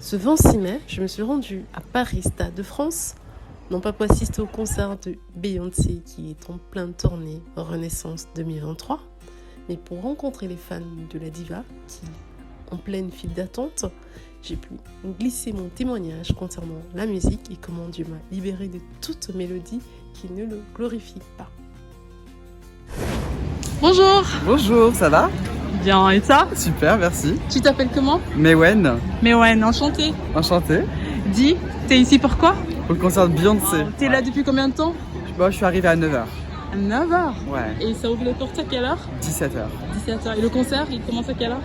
Ce 26 mai, je me suis rendue à Paris, Stade de France, non pas pour assister au concert de Beyoncé qui est en pleine tournée Renaissance 2023, mais pour rencontrer les fans de la diva qui, en pleine file d'attente, j'ai pu glisser mon témoignage concernant la musique et comment Dieu m'a libérée de toute mélodie qui ne le glorifie pas. Bonjour. Bonjour, ça va? Bien, et ça? Super, merci. Tu t'appelles comment? Mewen, Mewen, enchanté. enchanté. Dis, t'es ici pourquoi? Pour le concert de Beyoncé. T'es là depuis combien de temps? Bon, je suis arrivé à 9h. À 9h. Ouais. Et ça ouvre les portes à quelle heure? 17h. 17h. Et le concert, il commence à quelle heure?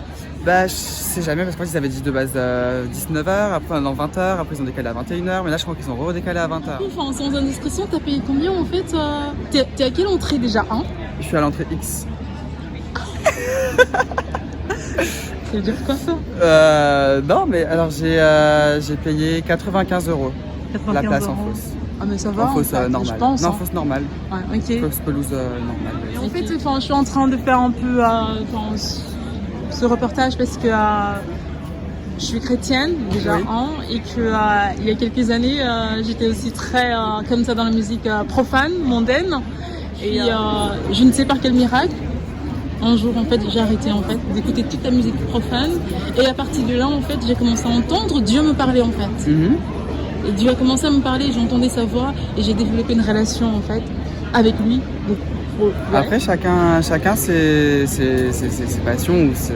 Bah, je sais jamais parce qu'en fait, ils avaient dit de base 19h, après on est en 20h, après ils ont décalé à 21h, mais là je crois qu'ils ont redécalé à 20h. Enfin, sans indiscrétion, t'as payé combien en fait? T'es à quelle entrée déjà? Je suis à l'entrée X. Ça veut dire quoi ça? Non, mais alors j'ai payé 95 € la place en fausse. Ah mais ça va. En fausse fait, normale. Je pense. Non, hein. fausse normale. Ouais, ok. Fausse pelouse normale. Et en fait, je suis en train de faire un peu ce reportage parce que je suis chrétienne déjà, Oui. Et que il y a quelques années, j'étais aussi très comme ça dans la musique profane, mondaine. Et je ne sais par quel miracle, un jour en fait, j'ai arrêté en fait d'écouter toute la musique profane. Et à partir de là, en fait, j'ai commencé à entendre Dieu me parler en fait. Mhm. Et Dieu a commencé à me parler, j'entendais sa voix et j'ai développé une relation en fait avec lui. Donc, ouais. Après, chacun ses passions ou ses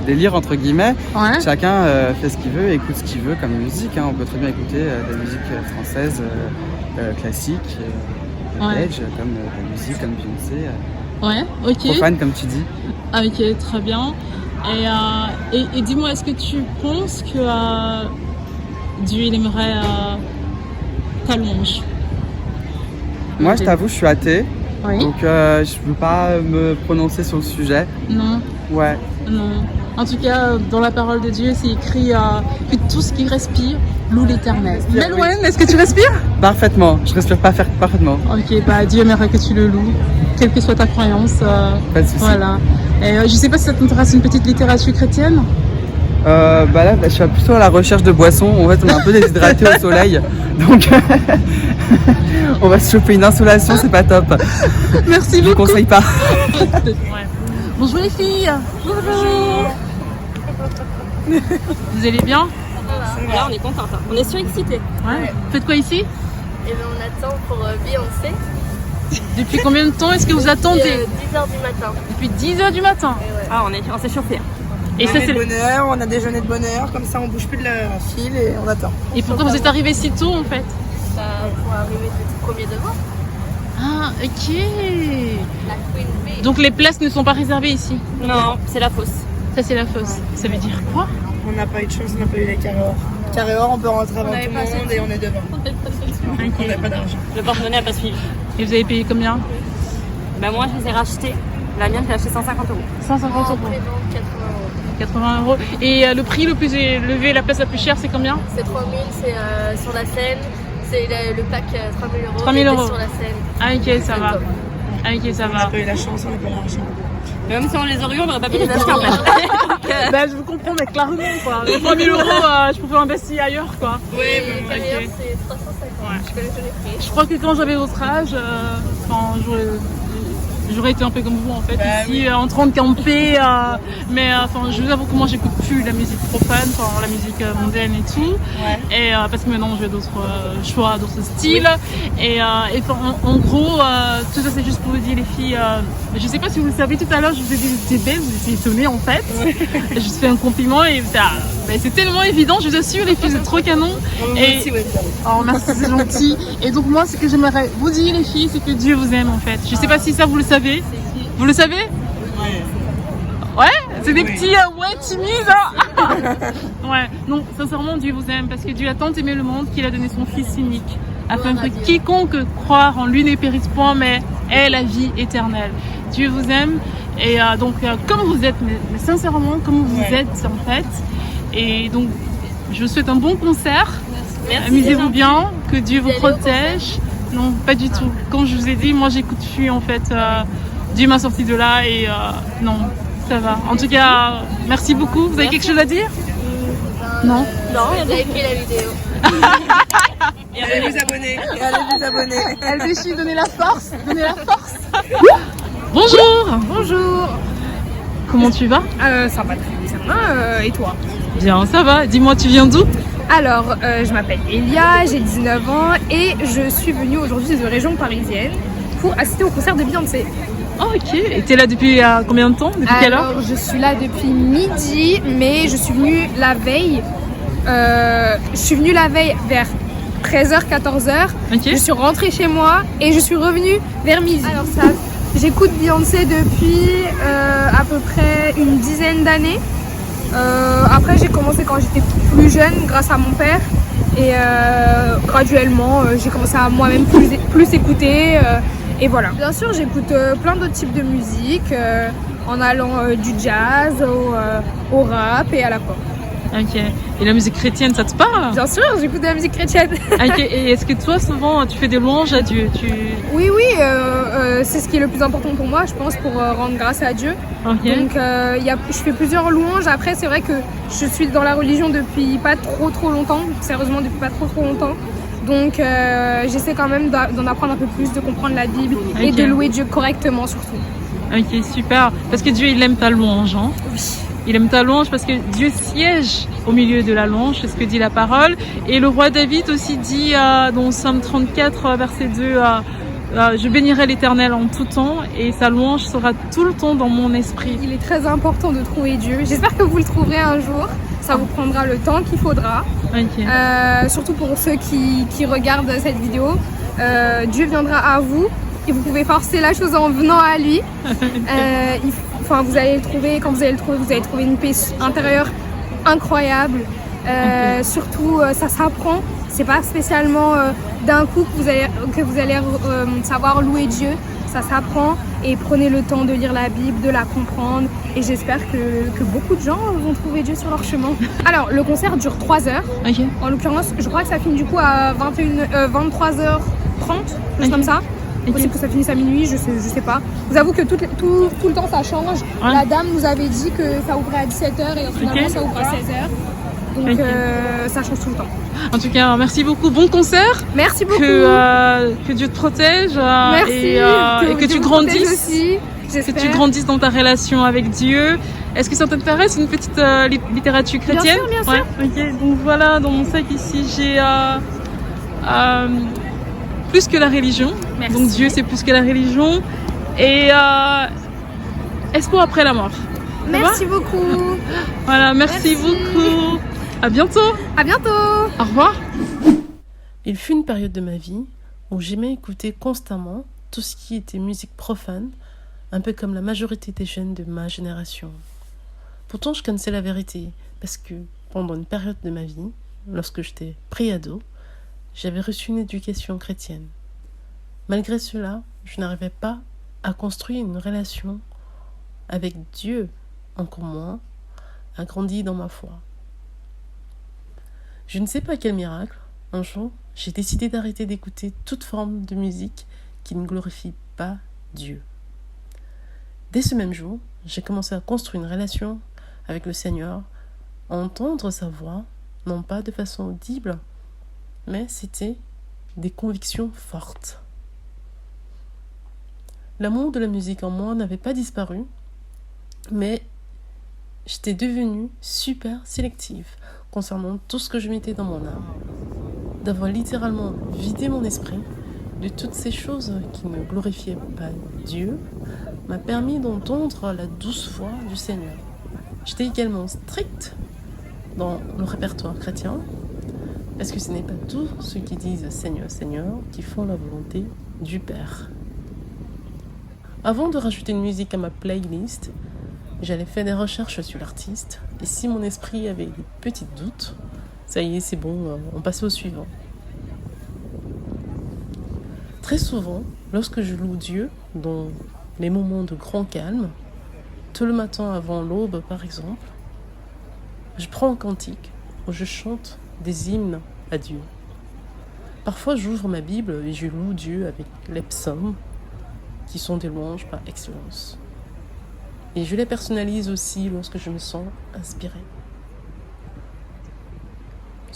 délires entre guillemets. Ouais. Chacun fait ce qu'il veut, écoute ce qu'il veut comme musique. Hein. On peut très bien écouter de la musique française classique, Ouais. belge, comme de la musique comme Beyoncé, Ouais, ok. profane comme tu dis. Ah, ok, très bien. Et dis-moi, est-ce que tu penses que Dieu il aimerait ta louange? Moi, je t'avoue, je suis athée, Oui. donc je ne peux pas me prononcer sur le sujet. Non, Ouais. non. En tout cas, dans la parole de Dieu, c'est écrit que tout ce qui respire loue l'Éternel. Oui. Melouen, est-ce que tu respires? Parfaitement. Je respire pas parfaitement. Ok, bah Dieu aimerait que tu le loues, quelle que soit ta croyance. Pas de souci. Voilà. Et je sais pas si ça t'intéresse une petite littérature chrétienne. Bah là, je suis plutôt à la recherche de boissons. En fait, on est un peu déshydraté au soleil, donc on va se choper une insolation, c'est pas top. Merci Je vous beaucoup. conseille pas. Ouais. Bonjour les filles. Bonjour. Vous allez bien? Là, on est contente. On est surexcités. Ouais. Faites quoi ici? Et bien on attend pour Beyoncé. Depuis combien de temps est-ce que vous attendez? 10h du matin. Depuis 10h du matin. Ah, on s'est chauffé. Et ça, c'est... de bonheur, on a déjeuné de bonheur, comme ça on bouge plus de la file et on attend. Et pourquoi vous êtes arrivé si tôt en fait? Pour arriver tout premier devant. Ah, ok. La Queen Bee. Donc les places ne sont pas réservées ici. Non, c'est la fausse. Ça c'est la fosse. Ça veut dire quoi? On n'a pas eu de chance, on n'a pas eu les carrés or. Carré or, on peut rentrer avant tout le monde et on est devant. On n'a pas d'argent. Le porte-monnaie n'a pas suivi. Et vous avez payé combien? Bah, moi, je les ai rachetés. La mienne, je l'ai acheté 150 €. 150 En euros. pré-vente 80 €. 80 euros. Et le prix le plus élevé, la place la plus chère, c'est combien? C'est 3000, c'est sur la scène. C'est le pack 3000 €. 3000 et € sur la scène. Ah ok, ça va. Ah ok, ça On n'a va. pas eu la chance, on n'a pas l'argent. Même si on les aurait eu, on n'aurait pas pu les acheter en fait. Bah je vous comprends, mais clairement quoi. Les 3000 euros, je pouvais investir ailleurs quoi. Et ok. derrière c'est 350. Ouais. Je connais les prix. Je crois que quand j'avais votre âge, j'aurais été un peu comme vous en fait, ici en train de camper, mais je vous avoue que moi j'écoute plus la musique profane, la musique mondaine et tout, et parce que maintenant j'ai d'autres choix, d'autres styles, en gros, tout ça c'est juste pour vous dire les filles, je sais pas si vous le savez, tout à l'heure je vous ai dit que j'étais belle, vous étiez étonnés en fait, je vous fais un compliment et c'est tellement évident, je vous assure les filles, c'est trop canon. Et... Oh merci, c'est gentil. Et donc moi, ce que j'aimerais vous dire les filles, c'est que Dieu vous aime en fait. Je sais pas si ça vous le savez. Vous le savez? Ouais. C'est des petits timides. Hein. Ouais. Non, sincèrement, Dieu vous aime parce que Dieu a tant aimé le monde qu'il a donné son Fils unique, afin que quiconque croire en lui ne périsse point, mais ait la vie éternelle. Dieu vous aime et donc comme vous êtes, mais sincèrement comme vous êtes en fait. Et donc je vous souhaite un bon concert. Merci. Amusez-vous bien, que Dieu vous Vous allez au protège. Non, pas du tout. Comme je vous ai dit, moi j'écoute plus en fait. Dieu m'a sorti de là et non, ça va. En tout cas, merci beaucoup. Vous avez quelque chose à dire? Non. Non, j'avais pris la vidéo. Et allez vous abonner. Et allez vous abonner. Elle décide de donner la force. Bonjour. Bonjour. Comment tu vas? Ça va très bien. Et toi? Bien, ça va. Dis-moi, tu viens d'où? Alors, je m'appelle Elia, j'ai 19 ans et je suis venue aujourd'hui de région parisienne pour assister au concert de Beyoncé. Oh, ok. Et t'es là depuis combien de temps? Depuis quelle heure? Alors, je suis là depuis midi, mais je suis venue la veille. Vers 13h, 14h. Ok. Je suis rentrée chez moi et je suis revenue vers midi. Alors j'écoute Beyoncé depuis à peu près une dizaine d'années. Après j'ai commencé quand j'étais plus jeune grâce à mon père et graduellement j'ai commencé à moi-même plus écouter et voilà. Bien sûr j'écoute plein d'autres types de musique en allant du jazz au rap et à la pop. Ok. Et la musique chrétienne, ça te parle? Bien sûr, j'écoute de la musique chrétienne. Ok. Et est-ce que toi, souvent, tu fais des louanges à Dieu? Oui, c'est ce qui est le plus important pour moi, je pense, pour rendre grâce à Dieu. Ok. Donc, je fais plusieurs louanges. Après, c'est vrai que je suis dans la religion depuis pas trop longtemps. Sérieusement, depuis pas trop longtemps. Donc, j'essaie quand même d'en apprendre un peu plus, de comprendre la Bible et de louer Dieu correctement, surtout. Ok, super. Parce que Dieu, il aime ta louange, hein? Oui. Il aime ta louange parce que Dieu siège au milieu de la louange, c'est ce que dit la parole. Et le roi David aussi dit dans Psaume 34, verset 2, je bénirai l'Éternel en tout temps et sa louange sera tout le temps dans mon esprit. Il est très important de trouver Dieu. J'espère que vous le trouverez un jour. Ça vous prendra le temps qu'il faudra. Okay. Surtout pour ceux qui regardent cette vidéo. Dieu viendra à vous et vous pouvez forcer la chose en venant à lui. Vous allez le trouver, quand vous allez le trouver, vous allez trouver une paix intérieure incroyable. Surtout, ça s'apprend. C'est pas spécialement d'un coup que vous allez savoir louer Dieu. Ça s'apprend et prenez le temps de lire la Bible, de la comprendre. Et j'espère que beaucoup de gens vont trouver Dieu sur leur chemin. Alors, le concert dure 3 heures. Okay. En l'occurrence, je crois que ça finit du coup à 23h30, juste comme ça. Possible que ça finisse à minuit, je sais pas. Je vous avoue que tout le temps ça change. Ouais. La dame nous avait dit que ça ouvrait à 17h et finalement ça ouvre à 16h. Donc ça change tout le temps. En tout cas, merci beaucoup. Bon concert. Merci beaucoup. Que Dieu te protège. Merci. Et que tu grandisses. Aussi, que tu grandisses dans ta relation avec Dieu. Est-ce que ça t'intéresse, une petite littérature chrétienne? Bien sûr. Okay. Donc voilà, dans mon sac ici, j'ai plus que la religion. Merci. Donc Dieu, c'est plus que la religion. Et espoir après la mort. Merci beaucoup. Voilà, merci beaucoup. À bientôt. À bientôt. Au revoir. Il fut une période de ma vie où j'aimais écouter constamment tout ce qui était musique profane, un peu comme la majorité des jeunes de ma génération. Pourtant, je connaissais la vérité, parce que pendant une période de ma vie, lorsque j'étais pré-ado, j'avais reçu une éducation chrétienne. Malgré cela, je n'arrivais pas à construire une relation avec Dieu, encore moins à grandir dans ma foi. Je ne sais pas quel miracle, un jour, j'ai décidé d'arrêter d'écouter toute forme de musique qui ne glorifie pas Dieu. Dès ce même jour, j'ai commencé à construire une relation avec le Seigneur, à entendre sa voix, non pas de façon audible, mais c'était des convictions fortes. L'amour de la musique en moi n'avait pas disparu, mais j'étais devenue super sélective concernant tout ce que je mettais dans mon âme. D'avoir littéralement vidé mon esprit de toutes ces choses qui ne glorifiaient pas Dieu m'a permis d'entendre la douce voix du Seigneur. J'étais également stricte dans le répertoire chrétien, parce que ce n'est pas tous ceux qui disent Seigneur, Seigneur qui font la volonté du Père. Avant de rajouter une musique à ma playlist, j'allais faire des recherches sur l'artiste, et si mon esprit avait des petits doutes, ça y est, c'est bon, on passe au suivant. Très souvent, lorsque je loue Dieu, dans les moments de grand calme, tout le matin avant l'aube par exemple, je prends un cantique où je chante des hymnes à Dieu. Parfois, j'ouvre ma Bible et je loue Dieu avec les psaumes, qui sont des louanges par excellence. Et je les personnalise aussi lorsque je me sens inspirée.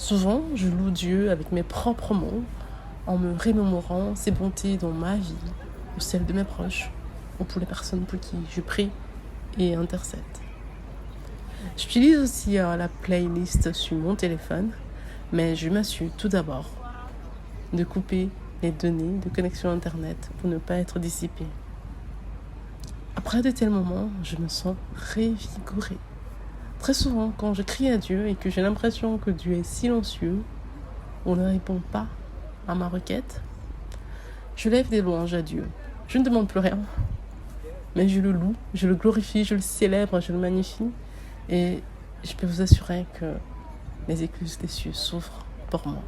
Souvent, je loue Dieu avec mes propres mots, en me remémorant ses bontés dans ma vie, ou celle de mes proches, ou pour les personnes pour qui je prie et intercède. J'utilise aussi la playlist sur mon téléphone, mais je m'assure tout d'abord de couper les données de connexion Internet pour ne pas être dissipée. Après de tels moments, je me sens revigorée. Très souvent, quand je crie à Dieu et que j'ai l'impression que Dieu est silencieux ou ne répond pas à ma requête, je lève des louanges à Dieu. Je ne demande plus rien, mais je le loue, je le glorifie, je le célèbre, je le magnifie. Et je peux vous assurer que les écluses des cieux s'ouvrent pour moi.